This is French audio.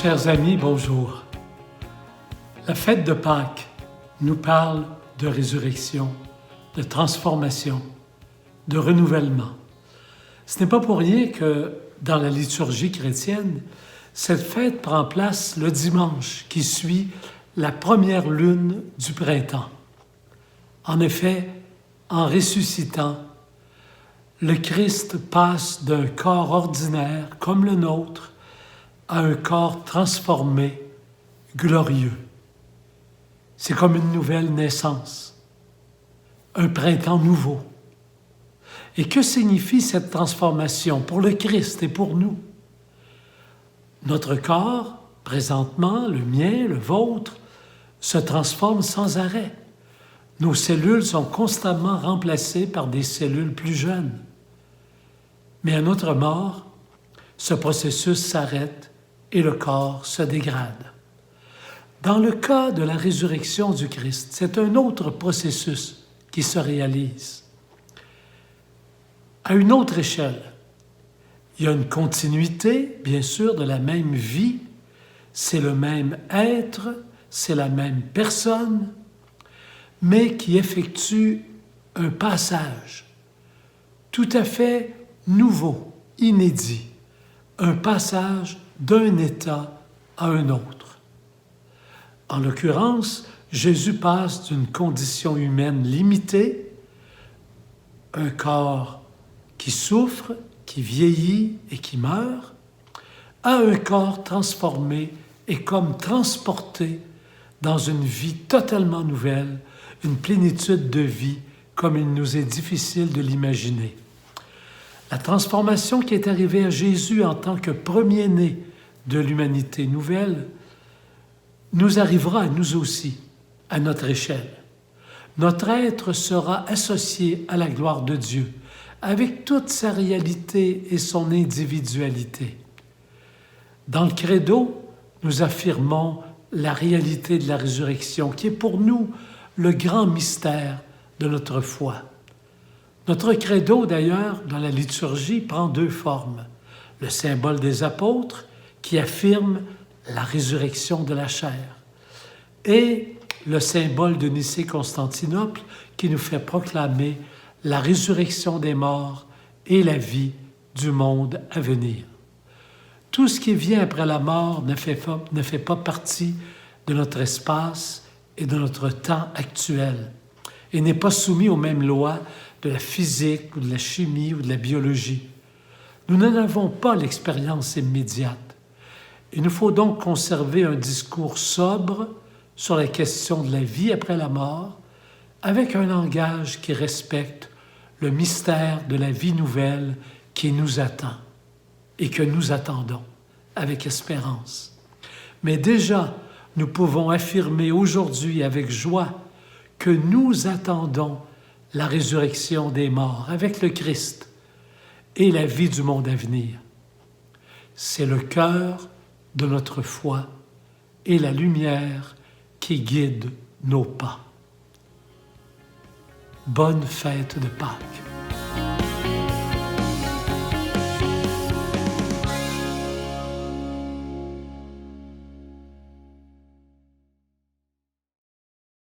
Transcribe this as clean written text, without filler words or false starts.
Chers amis, bonjour. La fête de Pâques nous parle de résurrection, de transformation, de renouvellement. Ce n'est pas pour rien que dans la liturgie chrétienne, cette fête prend place le dimanche qui suit la première lune du printemps. En effet, en ressuscitant, le Christ passe d'un corps ordinaire comme le nôtre à un corps transformé, glorieux. C'est comme une nouvelle naissance, un printemps nouveau. Et que signifie cette transformation pour le Christ et pour nous? Notre corps, présentement, le mien, le vôtre, se transforme sans arrêt. Nos cellules sont constamment remplacées par des cellules plus jeunes. Mais à notre mort, ce processus s'arrête et le corps se dégrade. Dans le cas de la résurrection du Christ, c'est un autre processus qui se réalise. À une autre échelle, il y a une continuité, bien sûr, de la même vie, c'est le même être, c'est la même personne, mais qui effectue un passage tout à fait nouveau, inédit, un passage d'un état à un autre. En l'occurrence, Jésus passe d'une condition humaine limitée, un corps qui souffre, qui vieillit et qui meurt, à un corps transformé et comme transporté dans une vie totalement nouvelle, une plénitude de vie comme il nous est difficile de l'imaginer. La transformation qui est arrivée à Jésus en tant que premier-né de l'humanité nouvelle nous arrivera à nous aussi, à notre échelle. Notre être sera associé à la gloire de Dieu, avec toute sa réalité et son individualité. Dans le credo, nous affirmons la réalité de la résurrection, qui est pour nous le grand mystère de notre foi. Notre credo, d'ailleurs, dans la liturgie, prend deux formes. Le symbole des apôtres, qui affirme la résurrection de la chair, et le symbole de Nicée-Constantinople, qui nous fait proclamer la résurrection des morts et la vie du monde à venir. Tout ce qui vient après la mort ne fait pas partie de notre espace et de notre temps actuel, et n'est pas soumis aux mêmes lois de la physique ou de la chimie ou de la biologie. Nous n'en avons pas l'expérience immédiate. Il nous faut donc conserver un discours sobre sur la question de la vie après la mort, avec un langage qui respecte le mystère de la vie nouvelle qui nous attend et que nous attendons avec espérance. Mais déjà, nous pouvons affirmer aujourd'hui avec joie que nous attendons la résurrection des morts avec le Christ et la vie du monde à venir. C'est le cœur de notre foi et la lumière qui guide nos pas. Bonne fête de Pâques.